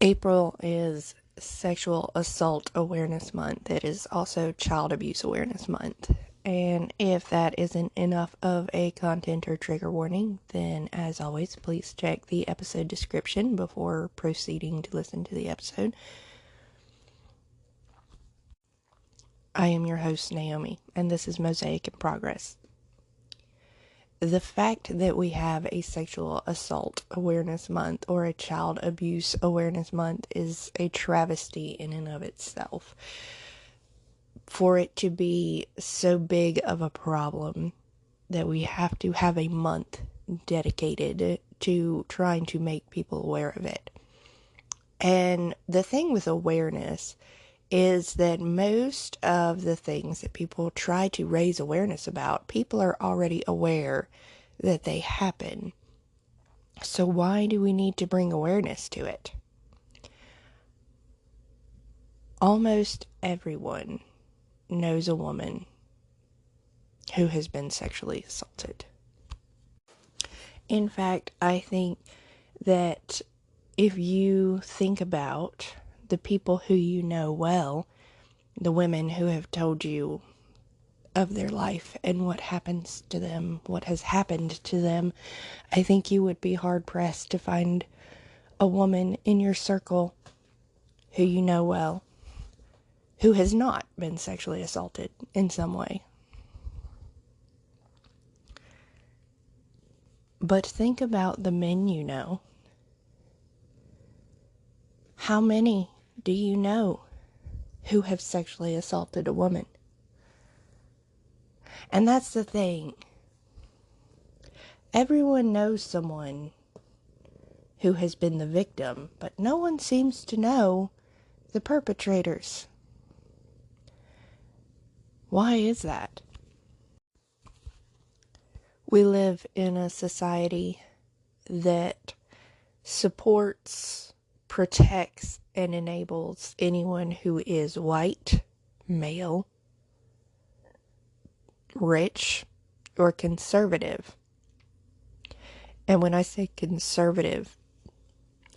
April is Sexual Assault Awareness Month. It is also Child Abuse Awareness Month. And if that isn't enough of a content or trigger warning, then as always, please check the episode description before proceeding to listen to the episode. I am your host, Naomi, and this is Mosaic in Progress. The fact that we have a Sexual Assault Awareness Month or a Child Abuse Awareness Month is a travesty in and of itself. For it to be so big of a problem that we have to have a month dedicated to trying to make people aware of it. And the thing with awareness is that most of the things that people try to raise awareness about, people are already aware that they happen. So why do we need to bring awareness to it? Almost everyone knows a woman who has been sexually assaulted. In fact, I think that if you think about the people who you know well, the women who have told you of their life and what happens to them, what has happened to them, I think you would be hard-pressed to find a woman in your circle who you know well who has not been sexually assaulted in some way. But think about the men you know. How many do you know who have sexually assaulted a woman? And that's the thing. Everyone knows someone who has been the victim, but no one seems to know the perpetrators. Why is that? We live in a society that supports, protects, and enables anyone who is white, male, rich, or conservative. And when I say conservative,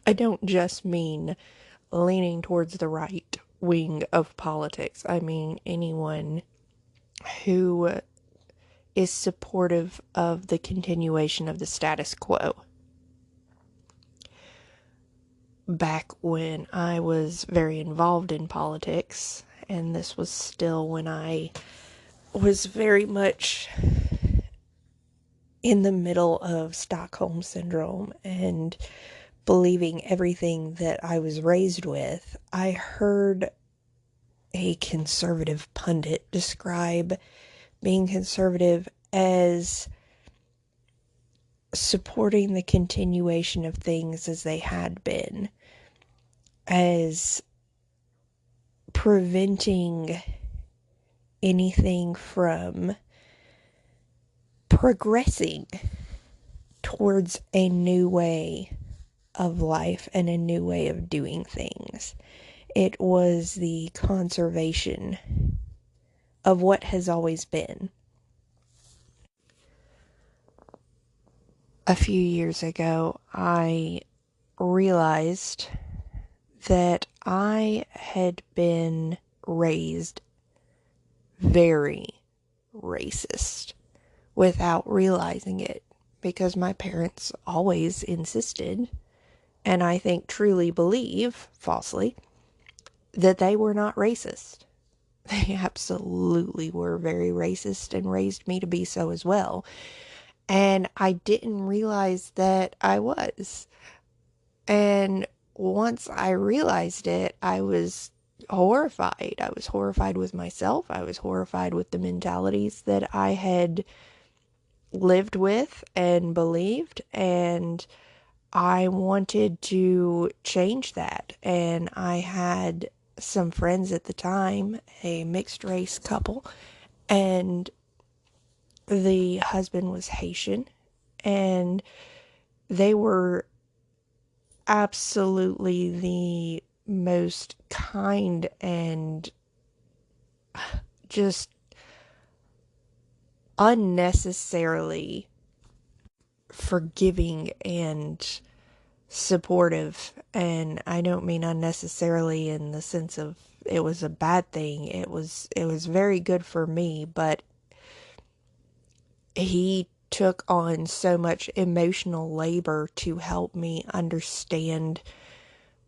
I don't just mean leaning towards the right wing of politics. I mean anyone who is supportive of the continuation of the status quo. Back when I was very involved in politics, and this was still when I was very much in the middle of Stockholm Syndrome and believing everything that I was raised with, I heard a conservative pundit describe being conservative as supporting the continuation of things as they had been, as preventing anything from progressing towards a new way of life and a new way of doing things. It was the conservation of what has always been. A few years ago, I realized that I had been raised very racist without realizing it, because my parents always insisted, and I think truly believe, falsely, that they were not racist. They absolutely were very racist and raised me to be so as well. And I didn't realize that I was. And once I realized it, I was horrified. I was horrified with myself. I was horrified with the mentalities that I had lived with and believed. And I wanted to change that. And I had some friends at the time, a mixed race couple, and the husband was Haitian, and they were absolutely the most kind and just unnecessarily forgiving and supportive, and I don't mean unnecessarily in the sense of it was a bad thing. It was very good for me, but he took on so much emotional labor to help me understand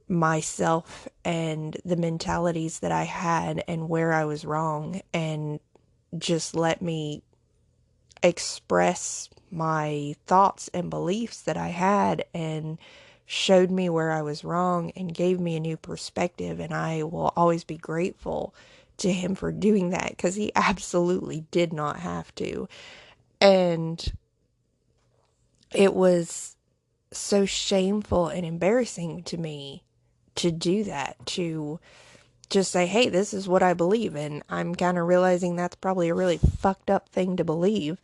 myself and the mentalities that I had and where I was wrong, and just let me express my thoughts and beliefs that I had, and showed me where I was wrong and gave me a new perspective. And I will always be grateful to him for doing that, because he absolutely did not have to. And it was so shameful and embarrassing to me to do that, to just say, hey, this is what I believe. And I'm kind of realizing that's probably a really fucked up thing to believe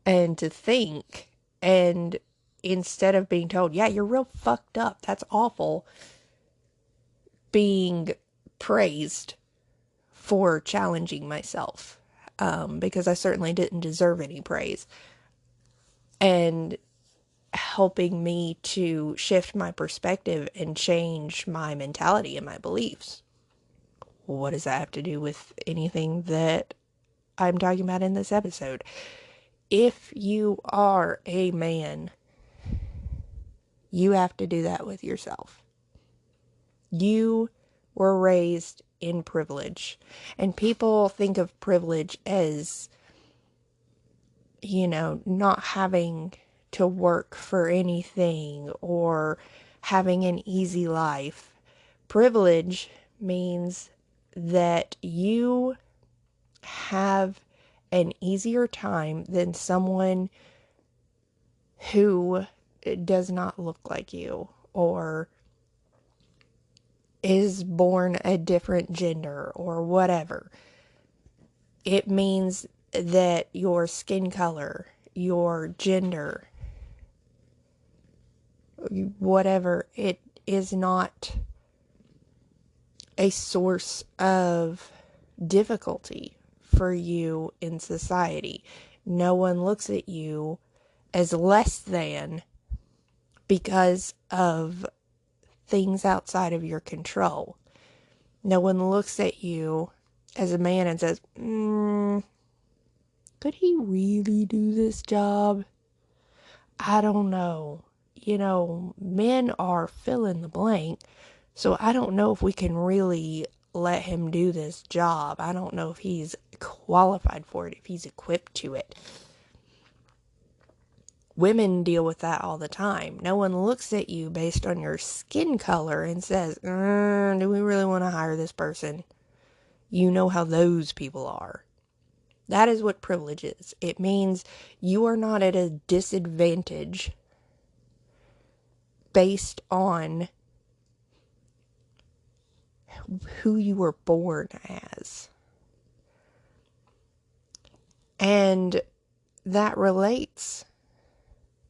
and to think. And instead of being told, yeah, you're real fucked up, that's awful, being praised for challenging myself, because I certainly didn't deserve any praise, and helping me to shift my perspective and change my mentality and my beliefs. What does that have to do with anything that I'm talking about in this episode? If you are a man, you have to do that with yourself. You were raised in privilege, and people think of privilege as, not having to work for anything or having an easy life. Privilege means that you have an easier time than someone who does not look like you or is born a different gender or whatever. It means that your skin color, your gender, whatever, it is not a source of difficulty for you in society. No one looks at you as less than because of things outside of your control. No one looks at you as a man and says, could he really do this job? I don't know. Men are fill in the blank, so I don't know if we can really let him do this job. I don't know if he's qualified for it, if he's equipped to it. Women deal with that all the time. No one looks at you based on your skin color and says, do we really want to hire this person? You know how those people are. That is what privilege is. It means you are not at a disadvantage based on who you were born as. And that relates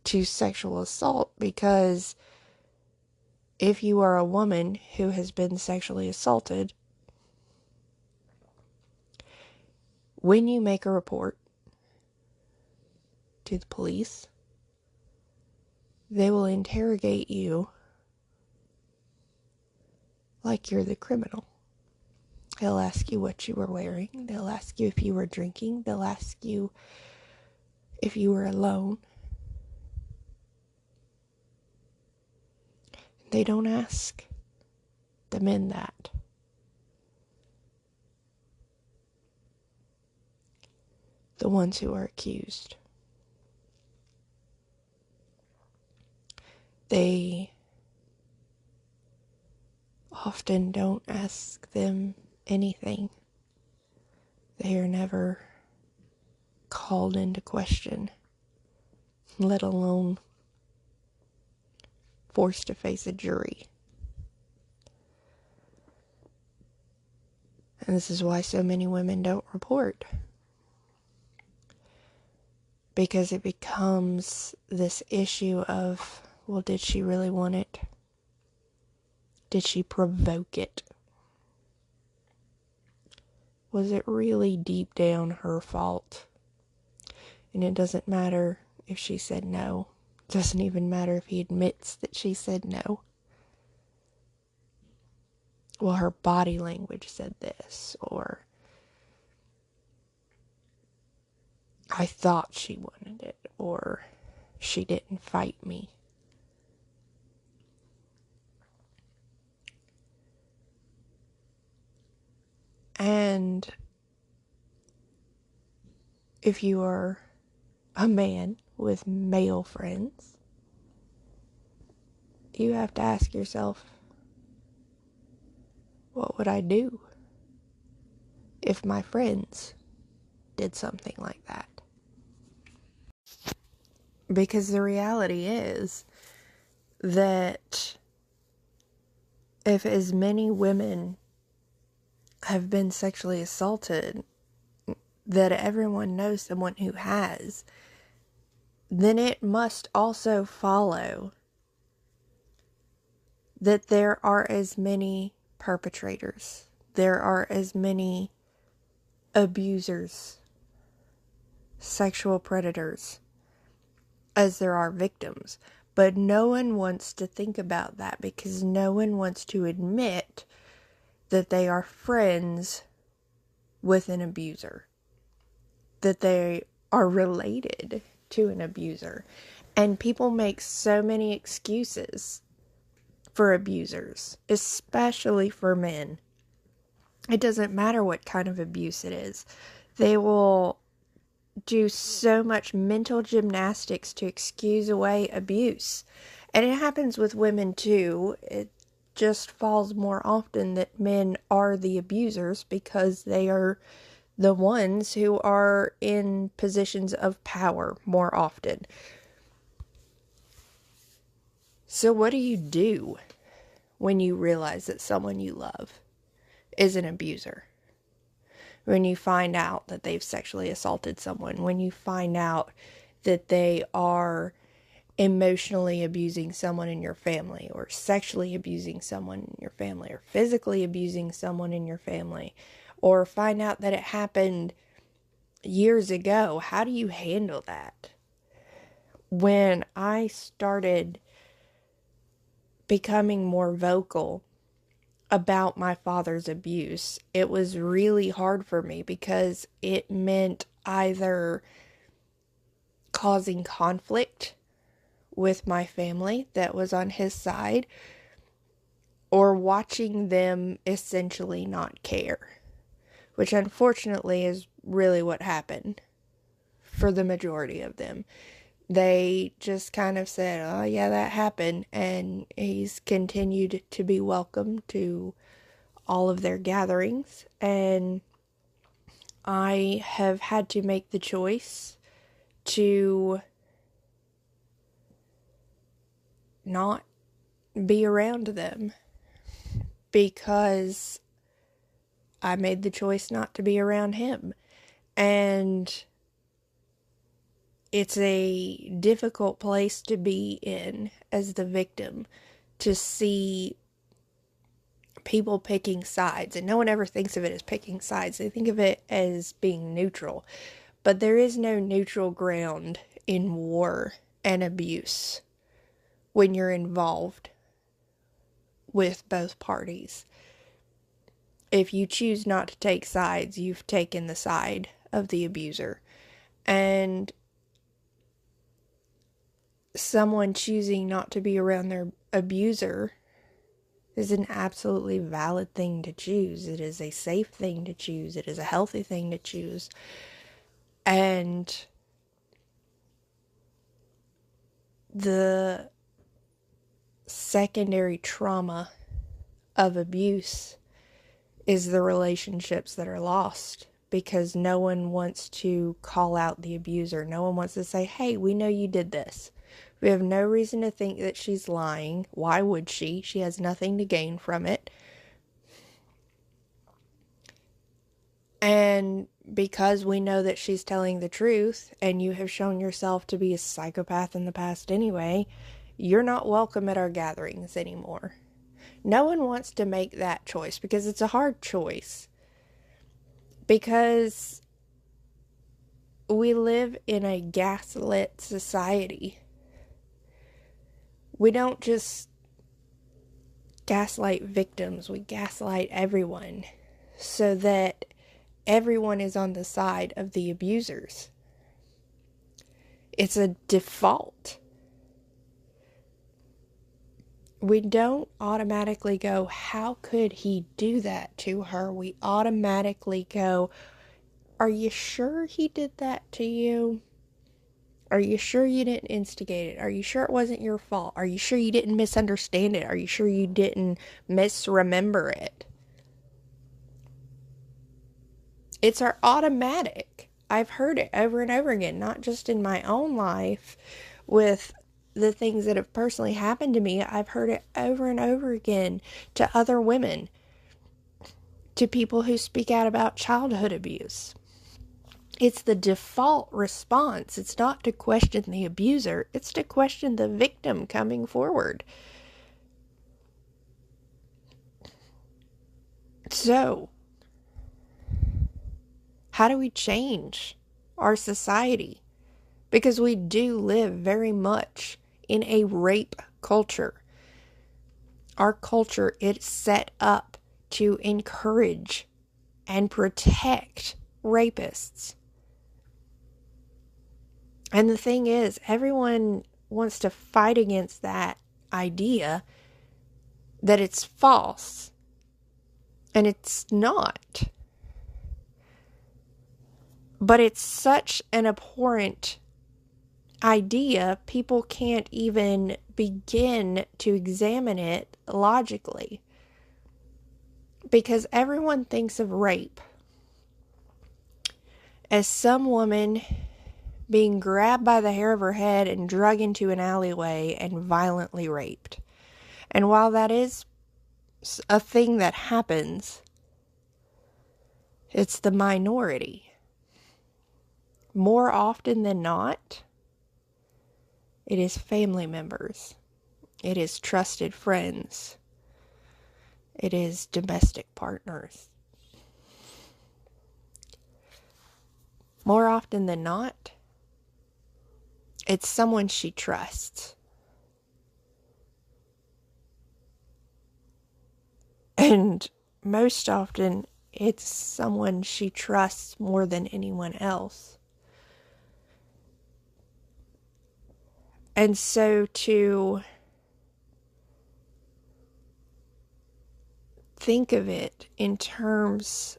to sexual assault, because if you are a woman who has been sexually assaulted, when you make a report to the police, they will interrogate you like you're the criminal. They'll ask you what you were wearing. They'll ask you if you were drinking. They'll ask you if you were alone. They don't ask the men that. The ones who are accused. They often don't ask them anything. They are never called into question, let alone forced to face a jury. And this is why so many women don't report. Because it becomes this issue of, well, did she really want it? Did she provoke it? Was it really deep down her fault? And it doesn't matter if she said no. Doesn't even matter if he admits that she said no. Well, her body language said this, or I thought she wanted it, or she didn't fight me. And if you are a man with male friends, you have to ask yourself, what would I do if my friends did something like that? Because the reality is that if as many women have been sexually assaulted, that everyone knows someone who has, then it must also follow that there are as many perpetrators, there are as many abusers, sexual predators, as there are victims. But no one wants to think about that because no one wants to admit that they are friends with an abuser, that they are related to an abuser. And people make so many excuses for abusers, especially for men. It doesn't matter what kind of abuse it is. They will do so much mental gymnastics to excuse away abuse. And it happens with women too. It just falls more often that men are the abusers because they are the ones who are in positions of power more often. So what do you do when you realize that someone you love is an abuser? When you find out that they've sexually assaulted someone, when you find out that they are emotionally abusing someone in your family, or sexually abusing someone in your family, or physically abusing someone in your family, or find out that it happened years ago, how do you handle that? When I started becoming more vocal about my father's abuse, it was really hard for me because it meant either causing conflict with my family that was on his side, or watching them essentially not care, which unfortunately is really what happened for the majority of them. They just kind of said, oh yeah, that happened, and he's continued to be welcome to all of their gatherings, and I have had to make the choice to not be around them because I made the choice not to be around him. And it's a difficult place to be in as the victim, to see people picking sides. And no one ever thinks of it as picking sides. They think of it as being neutral. But there is no neutral ground in war and abuse when you're involved with both parties. If you choose not to take sides, you've taken the side of the abuser. And someone choosing not to be around their abuser is an absolutely valid thing to choose. It is a safe thing to choose. It is a healthy thing to choose. And the secondary trauma of abuse is the relationships that are lost because no one wants to call out the abuser. No one wants to say, hey, we know you did this. We have no reason to think that she's lying. Why would she? She has nothing to gain from it. And because we know that she's telling the truth, and you have shown yourself to be a psychopath in the past anyway, you're not welcome at our gatherings anymore. No one wants to make that choice because it's a hard choice. Because we live in a gaslit society. We don't just gaslight victims, we gaslight everyone so that everyone is on the side of the abusers. It's a default. We don't automatically go, how could he do that to her? We automatically go, are you sure he did that to you? Are you sure you didn't instigate it? Are you sure it wasn't your fault? Are you sure you didn't misunderstand it? Are you sure you didn't misremember it? It's our automatic. I've heard it over and over again, not just in my own life with the things that have personally happened to me. I've heard it over and over again to other women, to people who speak out about childhood abuse. It's the default response. It's not to question the abuser, it's to question the victim coming forward. So, how do we change our society? Because we do live very much in a rape culture. Our culture is set up to encourage and protect rapists. And the thing is, everyone wants to fight against that idea that it's false. And it's not. But it's such an abhorrent idea, people can't even begin to examine it logically. Because everyone thinks of rape as some woman being grabbed by the hair of her head and dragged into an alleyway and violently raped. And while that is a thing that happens, it's the minority. More often than not, it is family members. It is trusted friends. It is domestic partners. More often than not, it's someone she trusts. And most often, it's someone she trusts more than anyone else. And so to think of it in terms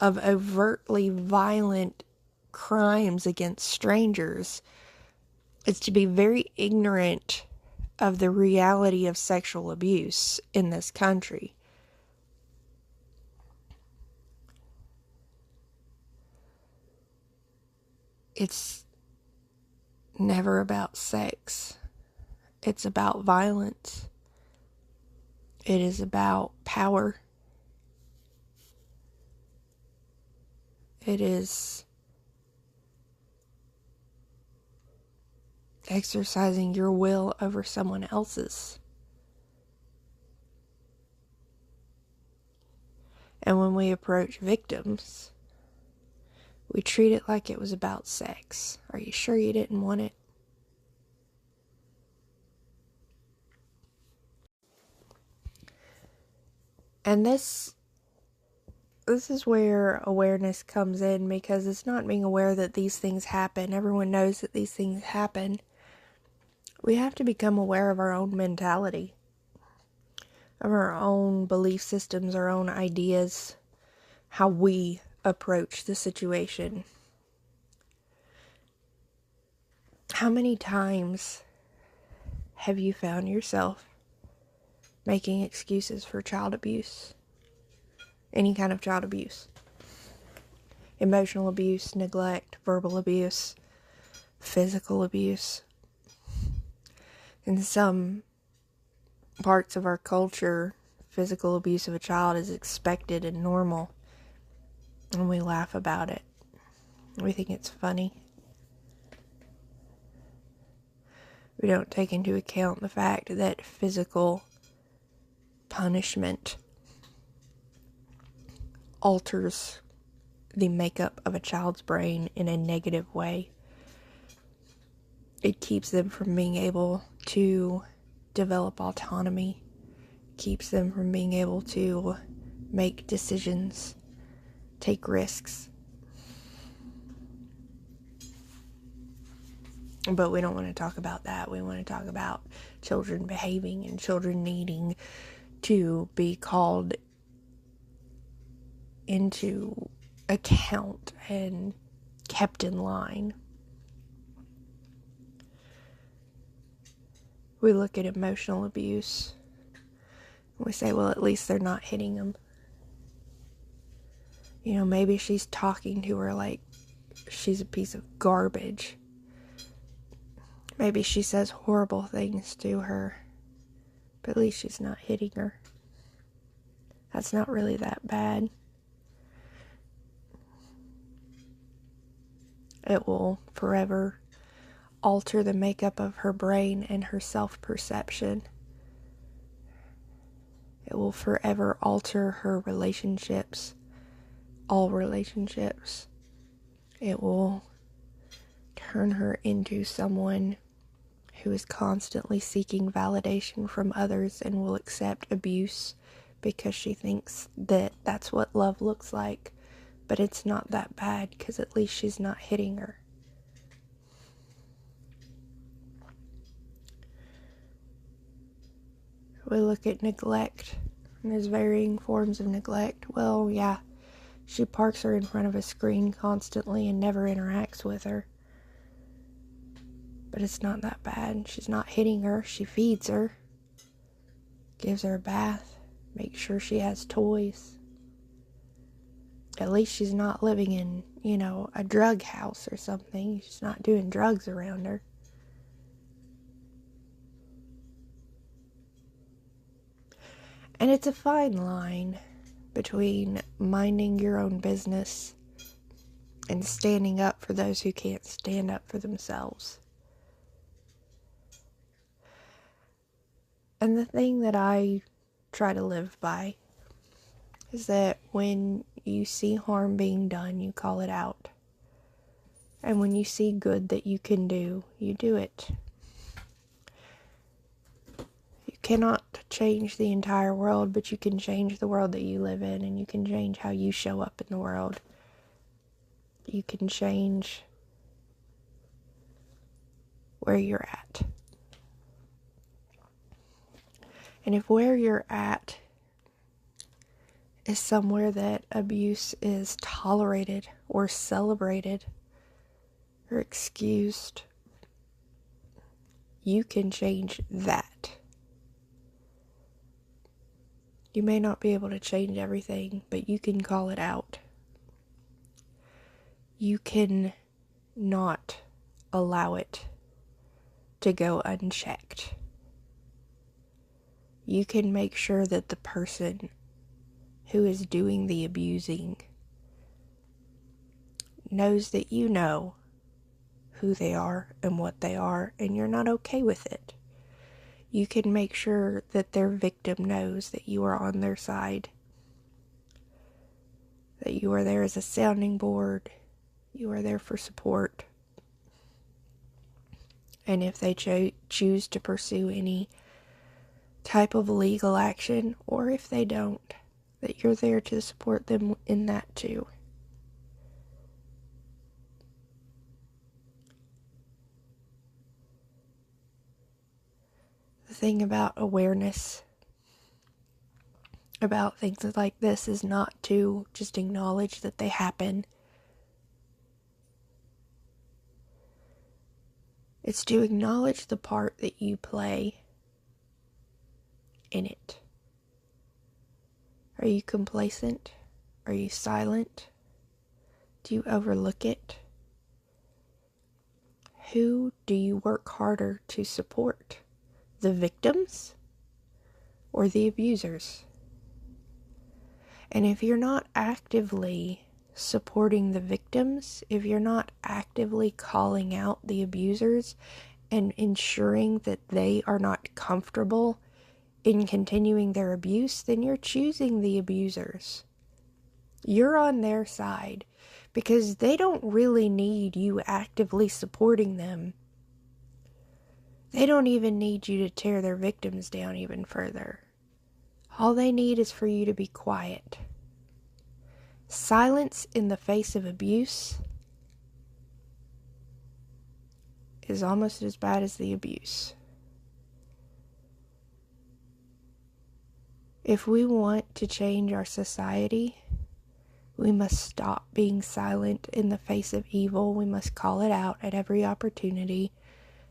of overtly violent crimes against strangers is to be very ignorant of the reality of sexual abuse in this country. It's never about sex. It's about violence. It is about power. It is exercising your will over someone else's. And when we approach victims, we treat it like it was about sex. Are you sure you didn't want it? And this is where awareness comes in, because it's not being aware that these things happen. Everyone knows that these things happen. We have to become aware of our own mentality, of our own belief systems, our own ideas, how we approach the situation. How many times have you found yourself making excuses for child abuse? Any kind of child abuse. Emotional abuse, neglect, verbal abuse, physical abuse. In some parts of our culture, physical abuse of a child is expected and normal. And we laugh about it. We think it's funny. We don't take into account the fact that physical punishment alters the makeup of a child's brain in a negative way. It keeps them from being able to develop autonomy, keeps them from being able to make decisions, take risks. But we don't want to talk about that. We want to talk about children behaving and children needing to be called into account and kept in line. We look at emotional abuse. We say, well, at least they're not hitting them. You know, maybe she's talking to her like she's a piece of garbage. Maybe she says horrible things to her, but at least she's not hitting her. That's not really that bad. It will forever alter the makeup of her brain and her self-perception. It will forever alter her relationships, all relationships. It will turn her into someone who is constantly seeking validation from others and will accept abuse because she thinks that that's what love looks like. But it's not that bad because at least she's not hitting her. We look at neglect, and there's varying forms of neglect. Well, yeah, she parks her in front of a screen constantly and never interacts with her. But it's not that bad. She's not hitting her. She feeds her, gives her a bath, makes sure she has toys. At least she's not living in, a drug house or something. She's not doing drugs around her. And it's a fine line between minding your own business and standing up for those who can't stand up for themselves. And the thing that I try to live by is that when you see harm being done, you call it out. And when you see good that you can do, you do it. You cannot change the entire world, but you can change the world that you live in, and you can change how you show up in the world. You can change where you're at. And if where you're at is somewhere that abuse is tolerated or celebrated or excused, you can change that. You may not be able to change everything, but you can call it out. You can not allow it to go unchecked. You can make sure that the person who is doing the abusing knows that you know who they are and what they are, and you're not okay with it. You can make sure that their victim knows that you are on their side, that you are there as a sounding board, you are there for support. And if they choose to pursue any type of legal action, or if they don't, that you're there to support them in that too. The thing about awareness about things like this is not to just acknowledge that they happen. It's to acknowledge the part that you play in it. Are you complacent? Are you silent? Do you overlook it? Who do you work harder to support? The victims or the abusers? And if you're not actively supporting the victims, if you're not actively calling out the abusers and ensuring that they are not comfortable in continuing their abuse, then you're choosing the abusers. You're on their side because they don't really need you actively supporting them. They don't even need you to tear their victims down even further. All they need is for you to be quiet. Silence in the face of abuse is almost as bad as the abuse. If we want to change our society, we must stop being silent in the face of evil. We must call it out at every opportunity,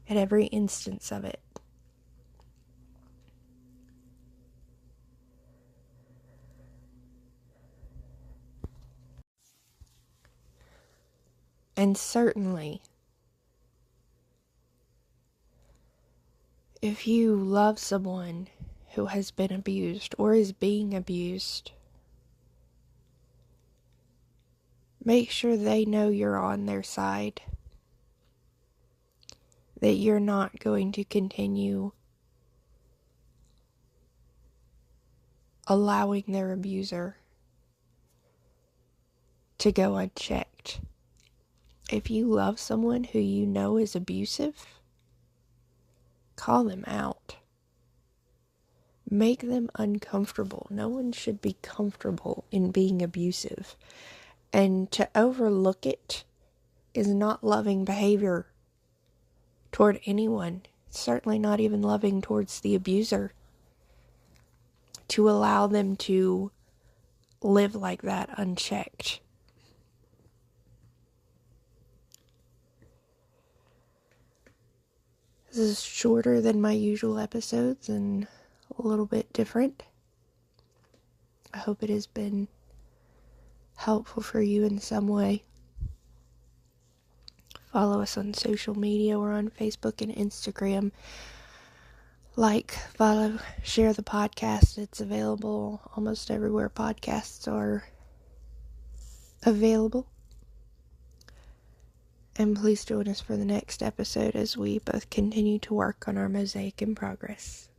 at every instance of it. And certainly, if you love someone who has been abused or is being abused, make sure they know you're on their side. That you're not going to continue allowing their abuser to go unchecked. If you love someone who you know is abusive, call them out. Make them uncomfortable. No one should be comfortable in being abusive. And to overlook it is not loving behavior toward anyone. Certainly not even loving towards the abuser. To allow them to live like that unchecked. This is shorter than my usual episodes and a little bit different. I hope it has been helpful for you in some way. Follow us on social media. We're on Facebook and Instagram. Like, follow, share the podcast. It's available almost everywhere podcasts are available. And please join us for the next episode as we both continue to work on our mosaic in progress.